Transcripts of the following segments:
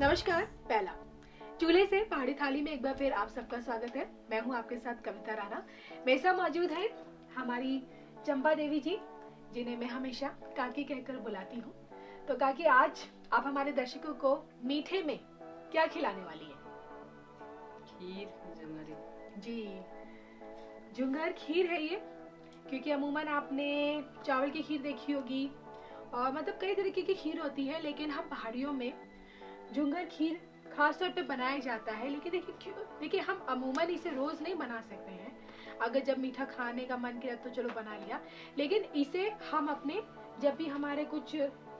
नमस्कार। पहला चूल्हे से पहाड़ी थाली में एक बार फिर आप सबका स्वागत है। मैं हूं आपके साथ कविता राणा। मेरे साथ मौजूद है हमारी चंपा देवी जी, जिन्हें मैं हमेशा काकी कहकर बुलाती हूं। तो काकी, आज आप हमारे दर्शकों को मीठे में क्या खिलाने वाली है? खीर जुंगरी जी, जुंगर खीर है ये, क्योंकि अमूमन आपने चावल की खीर देखी होगी और मतलब कई तरीके की खीर होती है, लेकिन हम पहाड़ियों में जुंगर खीर खास तौर पे बनाया जाता है। लेकिन देखिए हम अमूमन इसे रोज नहीं बना सकते हैं। अगर जब मीठा खाने का मन किया तो चलो बना लिया, लेकिन इसे हम अपने जब भी हमारे कुछ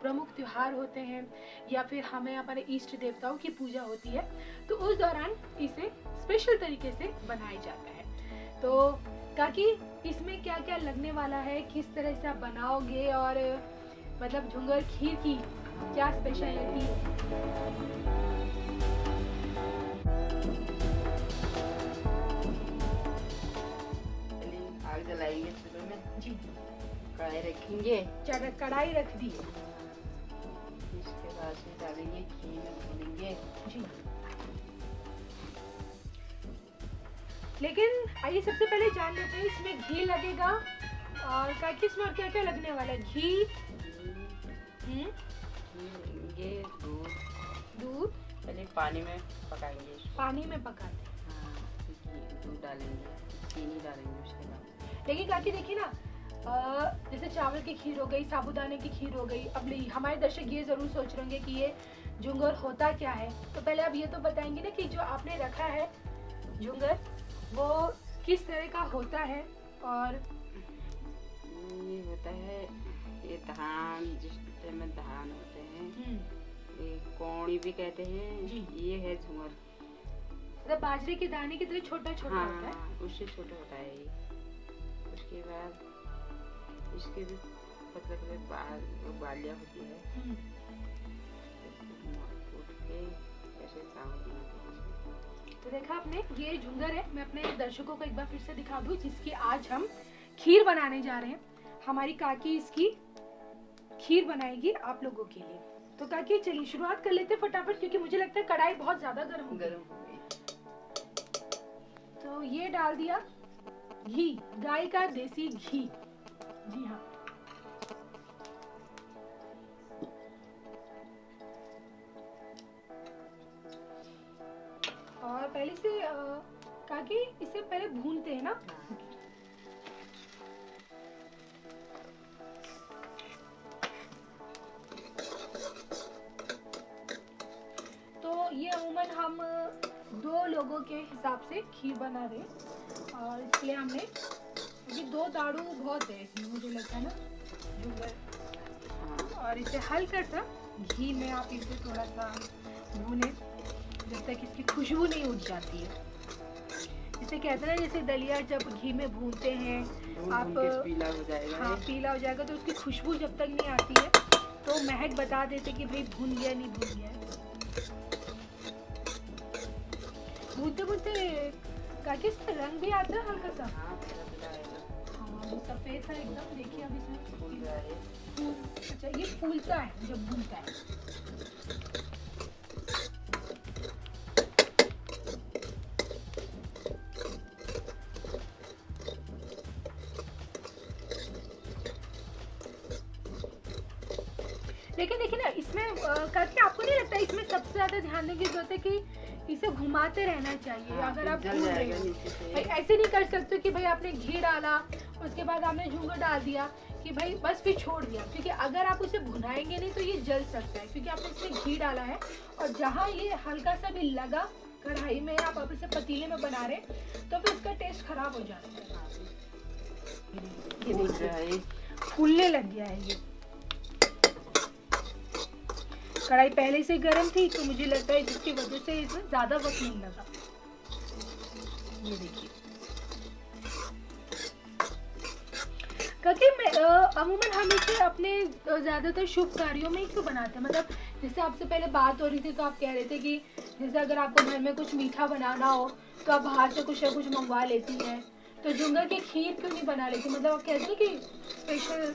प्रमुख त्योहार होते हैं या फिर हमें हमारे इष्ट देवताओं की पूजा होती है तो उस दौरान इसे स्पेशल तरीके से बनाया जाता है। तो काकी, इसमें क्या क्या लगने वाला है, किस तरह से आप बनाओगे और मतलब जुंगर खीर की क्या स्पेशलिटी है? आग जलाएंगे चूल्हे में जी, कढ़ाई रखेंगे। कढ़ाई रख दी। इसके बाद में डालेंगे घी में भूनेंगे। जी, लेकिन आइए सबसे पहले जान लेते हैं इसमें घी लगेगा और काकी इसमें और क्या क्या लगने वाला है? घी, घी लेंगे, दूध पहले पानी में पकाएंगे। पानी में पकाते हैं। हाँ, दूध डालेंगे, चीनी डालेंगे उसके बाद। लेकिन काकी देखिए ना, जैसे चावल की खीर हो गई, साबूदाने की खीर हो गई, अब हमारे दर्शक ये जरूर सोच रहे होंगे कि ये जुंगर होता क्या है। तो पहले आप ये तो बताएंगे ना कि जो आपने रखा है जुंगर वो किस तरह का होता है। और ये होता है, ये धान, जिस टाइम में धान होते हैं, ये कौड़ी भी कहते हैं जी। ये है झुमर। मतलब बाजरे के दाने की तरह छोटा छोटा होता है। उससे छोटा होता है ये। उसके बाद इसके भी पतले पतले बालियाँ होती है। उठ के ऐसे चावल बनाते हैं। तो देखा आपने, ये जुंगर है। मैं अपने दर्शकों को एक बार फिर से दिखा दूं, जिसकी आज हम खीर बनाने जा रहे हैं। हमारी काकी इसकी खीर बनाएगी आप लोगों के लिए। तो काकी चलिए शुरुआत कर लेते हैं फटाफट, क्योंकि मुझे लगता है कढ़ाई बहुत ज्यादा गर्म हो गरम हो गई। तो ये डाल दिया घी, गाय का देसी घी। जी हाँ, और पहले से काकी इसे पहले भूनते हैं ना। तो ये अमूमन हम 2 लोगों के हिसाब से खीर बना रहे हैं और इसलिए हमने, क्योंकि 2 दारू बहुत है इसमें मुझे लगता है ना जुंगर। और इसे हल्का सा घी में आप इसे थोड़ा सा भूने जब तक इसकी खुशबू नहीं उठ जाती है। इसे कहते हैं ना, जैसे दलिया जब घी में भूनते हैं आप, पीला हो जाएगा। हाँ पीला हो जाएगा, तो उसकी खुशबू जब तक नहीं आती है तो महक बता देते कि भाई भून गया नहीं भून गया। भूनते भूनते काकी इसमें रंग भी आता है हल्का सा। हाँ, हाँ, सफेद था एकदम। देखिए अब इसमें फूल रहा है। अच्छा, ये फूलता है जब भूनता है। लेकिन देखिए ना, इसमें करके आपको नहीं लगता इसमें सबसे ज्यादा ध्यान देने की जरूरत है कि इसे घुमाते रहना चाहिए। हाँ, अगर आप जल भून रहे जाएगा हो नीचे से। भाई, ऐसे नहीं कर सकते कि भाई आपने घी डाला उसके बाद आपने झूंगा डाल दिया कि भाई बस फिर छोड़ दिया, क्योंकि अगर आप उसे भुनाएंगे नहीं तो ये जल सकता है, क्योंकि आपने इसमें घी डाला है। और जहाँ ये हल्का सा भी लगा कढ़ाई में, आप इसे पतीले में बना रहे तो फिर इसका टेस्ट खराब हो जाता है। ये देखिए फूलने लग गया है। ये कढ़ाई पहले से गर्म थी तो मुझे लगता है जिसकी वजह से इसमें ज्यादा वक्त नहीं लगा। ये देखिए क्योंकि अमूमन हम इसे अपने ज्यादातर शुभ कार्यों में ही क्यों बनाते हैं। मतलब जैसे आपसे पहले बात हो रही थी तो आप कह रहे थे कि जैसे अगर आपको घर में कुछ मीठा बनाना हो तो आप बाहर से कुछ ना कुछ मंगवा लेती हैं, तो जुंगर की खीर क्यों नहीं बना लेती? मतलब आप कहते हैं कि स्पेशल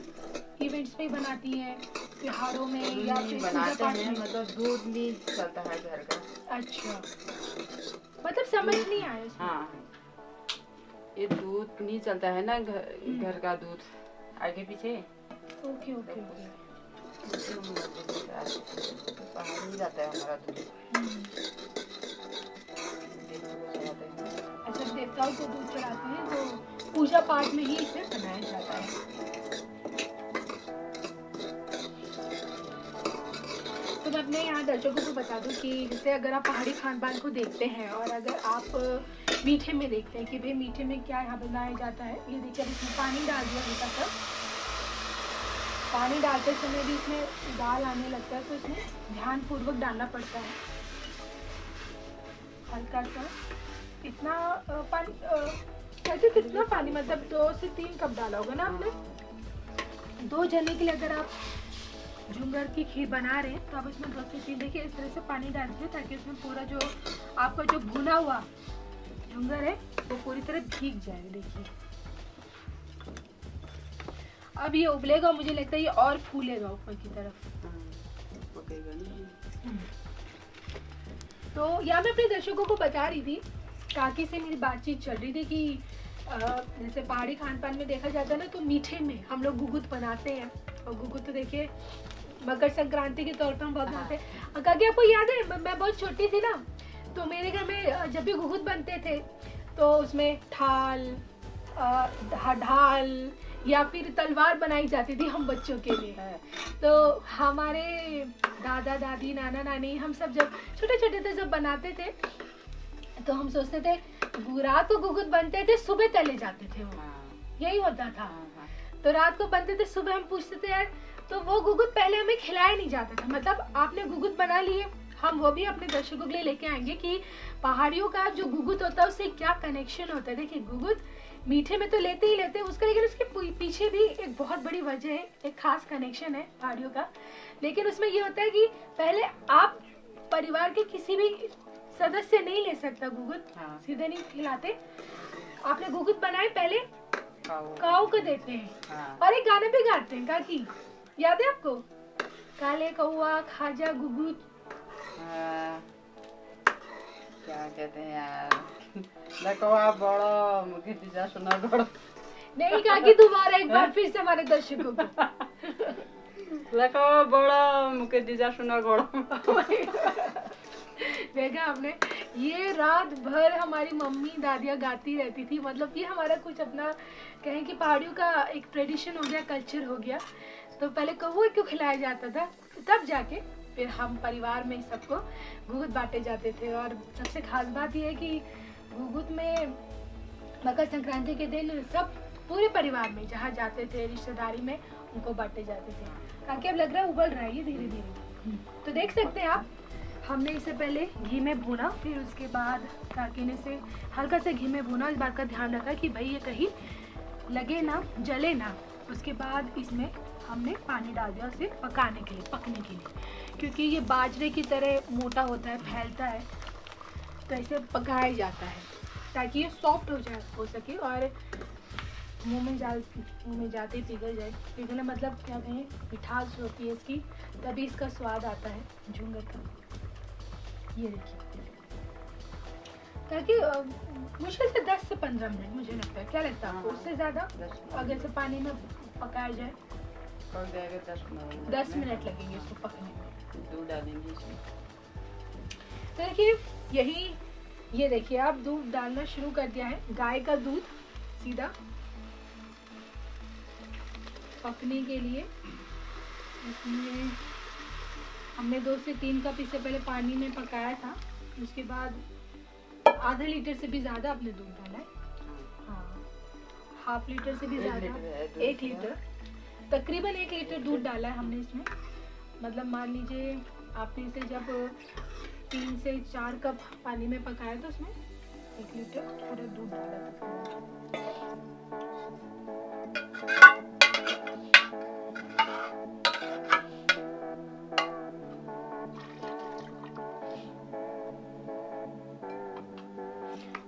इवेंट्स पे ही बनाती हैं, त्योहारों में दूध या नहीं फिर पूजा बनाते पाठ हैं, में? मतलब दूध नहीं चलता है घर का। अच्छा, मतलब समझ दूध, नहीं आया इसमें। हाँ, ये दूध नहीं चलता है ना, घर का दूध आगे पीछे। Okay okay okay. बाहर नहीं जाता है हमारा दूध। अच्छा, देवताओं को दूध चढ़ाते हैं तो पूजा पाठ में ही इसे बनाया जाता है। तो मैं अपने यहाँ दर्शकों को बता दूं कि जैसे अगर आप पहाड़ी खान पान को देखते हैं और अगर आप मीठे में देखते हैं कि भाई मीठे में क्या यहाँ बनाया जाता है, ये देखिए अब इसमें पानी डाल दिया हल्का सा। पानी डालते समय भी इसमें दाल आने लगता है, तो इसमें ध्यान पूर्वक डालना पड़ता है हल्का सा। इतना पानी कहते कितना पानी, मतलब 2 से 3 कप डाला होगा ना आपने 2 जने के लिए। अगर आप झुंगर की खीर बना रहे हैं तो आप इसमें 2 से 3 देखिए इस तरह से पानी डाल दीजिए, ताकि उसमें पूरा जो आपका जो भुना हुआ झुंगर है वो पूरी तरह भीग जाए। देखिए अब ये उबलेगा, मुझे लगता है ये और फूलेगा ऊपर की तरफ। तो यहाँ मैं अपने दर्शकों को बता रही थी, काकी से मेरी बातचीत चल रही थी कि जैसे पहाड़ी खान पान में देखा जाता है ना, तो मीठे में हम लोग गुगुत बनाते हैं। और गुगुत तो देखिए मकर संक्रांति के तौर पर हम बहुत बनाते हैं। काकी आपको याद है मैं बहुत छोटी थी ना, तो मेरे घर में जब भी गुगुत बनते थे तो उसमें ढाल या फिर तलवार बनाई जाती थी हम बच्चों के लिए। तो हमारे दादा दादी नाना नानी हम सब जब छोटे छोटे थे जब बनाते थे तो हम सोचते थे रात को गुगुत बनते थे, सुबह तले जाते थे वो, यही होता था। तो रात को बनते थे, सुबह हम पूछते थे यार, तो वो गुगुत पहले हमें खिलाया नहीं जाता था। मतलब आपने गुगुत बना लिए, हम वो भी अपने दर्शकों के लिए लेके आएंगे कि पहाड़ियों का जो गुगुत होता है उससे क्या कनेक्शन होता है। देखिए गुगुत मीठे में तो लेते ही लेते हैं उसका, लेकिन उसके पीछे भी एक बहुत बड़ी वजह है, एक खास कनेक्शन है पहाड़ियों का। लेकिन उसमें ये होता है कि पहले आप परिवार के किसी भी सदस्य नहीं ले सकता गुगुत, सीधे नहीं खिलाते। आपने गुगुत बनाए पहले काऊ को देते हैं। और एक गाना भी गाते हैं काकी, याद है आपको? काले कौआ खाजा गुगुत, क्या कहते हैं यार, लकवा बड़ा मुझे दिशा सुना बड़ा। नहीं काकी दोबारा एक बार फिर से हमारे दर्शकों को लकवा बड़ा मुझे दिशा सुना बड़ा। देखा आपने, ये रात भर हमारी मम्मी दादियाँ गाती रहती थी। मतलब ये हमारा कुछ अपना कहें कि पहाड़ियों का एक ट्रेडिशन हो गया, कल्चर हो गया। तो पहले कौवे क्यों खिलाया जाता था, तब जाके फिर हम परिवार में सबको गुगुत बांटे जाते थे। और सबसे खास बात यह है कि गुगुत में मकर संक्रांति के दिन सब पूरे परिवार में जहाँ जाते थे रिश्तेदारी में उनको बांटे जाते थे। ताकि अब लग रहा है उबल रहा है ये धीरे धीरे, तो देख सकते हैं आप। हमने इसे पहले घी में भूना, फिर उसके बाद काकी ने इसे हल्का से घी में भूना। इस बात का ध्यान रखा कि भाई ये कहीं लगे ना, जले ना। उसके बाद इसमें हमने पानी डाल दिया उसे पकाने के लिए, पकने के लिए, क्योंकि ये बाजरे की तरह मोटा होता है, फैलता है, तो इसे पकाया जाता है ताकि ये सॉफ्ट हो सके और मुंह में जाते ही पिघल जाए। पिघलने मतलब क्या कहें, मिठास होती है इसकी, तभी इसका स्वाद आता है झुंगर का। ये देखिए, ताकि मुश्किल से 10 से 15 मिनट मुझे लगता है। क्या लगता है आपको? उससे ज़्यादा अगर से पानी में पकाया जाए पक जाएगा 10 मिनट लगेंगे इसको पकने में। दूध डालेंगे इसमें। तो देखिए यही, ये देखिए आप दूध डालना शुरू कर दिया है, गाय का दूध सीधा पकने के लिए। इसमें हमने 2 से 3 कप इससे पहले पानी में पकाया था। उसके बाद आधा लीटर से भी ज़्यादा आपने दूध डाला है। हाँ, हाफ लीटर से भी ज़्यादा, 1 लीटर, तकरीबन 1 लीटर दूध डाला है हमने इसमें। मतलब मान लीजिए आपने इसे जब 3 से 4 कप पानी में पकाया तो उसमें 1 लीटर पूरा दूध डाला था।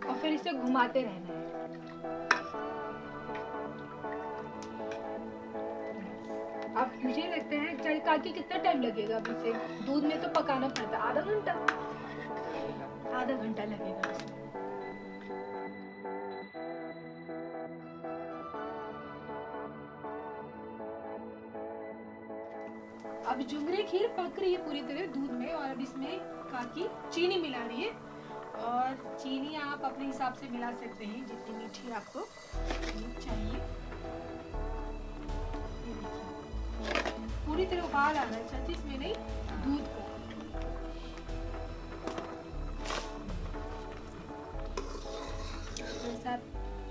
और फिर इसे घुमाते रहना है। अब मुझे लगता है काकी कितना टाइम लगेगा अब इसे दूध में तो पकाना पड़ता है? आधा घंटा लगेगा इसमें। अब जुंगरे खीर पक रही है पूरी तरह दूध में और अब इसमें काकी चीनी मिला रही है और चीनी आप अपने हिसाब से मिला सकते हैं जितनी मीठी आपको चाहिए। पूरी तरह उबाल आना चाहिए इसमें नहीं दूध को। तो साथ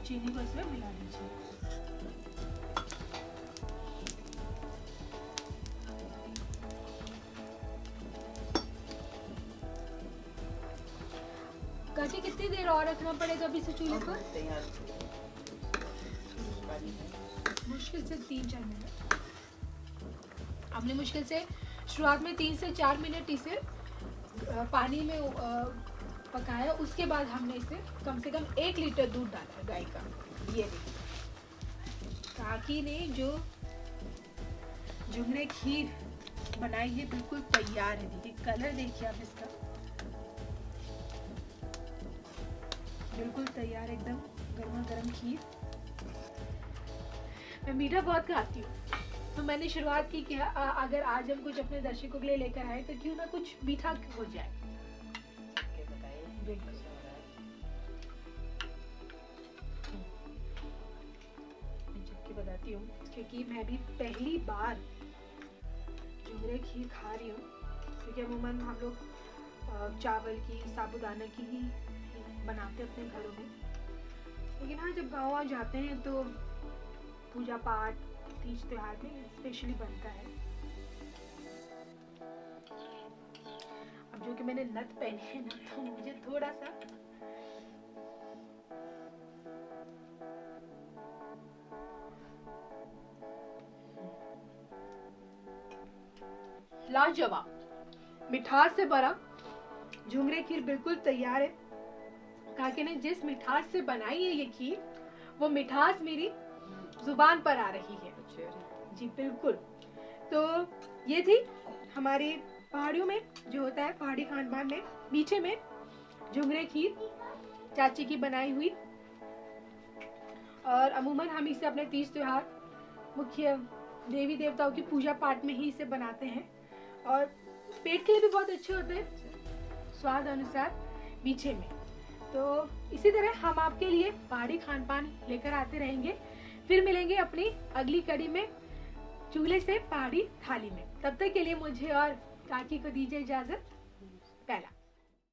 चीनी को इसमें मिला दीजिए। काकी कितनी देर और रखना पड़ेगा अभी इसे चूल्हे पर? मुश्किल से 3-4 मिनट। हमने मुश्किल से शुरुआत में 3 से 4 मिनट इसे पानी में पकाया। उसके बाद हमने इसे कम से कम 1 लीटर दूध डाला गाय का। ये देखिए काकी ने जो जुंगरे खीर बनाई है बिल्कुल तैयार है। देखिए कलर देखिए आप इसका, बिल्कुल तैयार एकदम गर्मा गर्म खीर। मैं मीठा बहुत खाती हूँ तो मैंने शुरुआत की कि अगर आज हम कुछ अपने दर्शकों के लिए लेकर आए तो क्यों ना कुछ मीठा हो जाए। मैं चक्की बताती हूँ क्योंकि मैं भी पहली बार जुंगरे खीर खा रही हूँ क्योंकि अमूमन हम लोग चावल की साबूदाना की ही बनाते अपने घरों में, लेकिन हाँ जब गाँव जाते हैं तो पूजा पाठ तीज त्योहार में स्पेशली बनता है। अब जो कि मैंने नथ पहनी है ना तो मुझे थोड़ा सा लाजवाब मिठास से भरा जुंगरे खीर बिल्कुल तैयार है। काकी ने जिस मिठास से बनाई है ये खीर वो मिठास मेरी जुबान पर आ रही है जी बिल्कुल। तो ये थी हमारे पहाड़ियों में जो होता है पहाड़ी खानपान में मीठे में जुंगरे खीर चाची की बनाई हुई। और अमूमन हम इसे अपने तीज त्योहार मुख्य देवी देवताओं की पूजा पाठ में ही इसे बनाते हैं और पेट के लिए भी बहुत अच्छे होते हैं स्वाद अनुसार मीठे में। तो इसी तरह हम आपके लिए पहाड़ी खान पान लेकर आते रहेंगे। फिर मिलेंगे अपनी अगली कड़ी में चूल्हे से पहाड़ी थाली में। तब तक के लिए मुझे और काकी को दीजिए इजाजत। पहला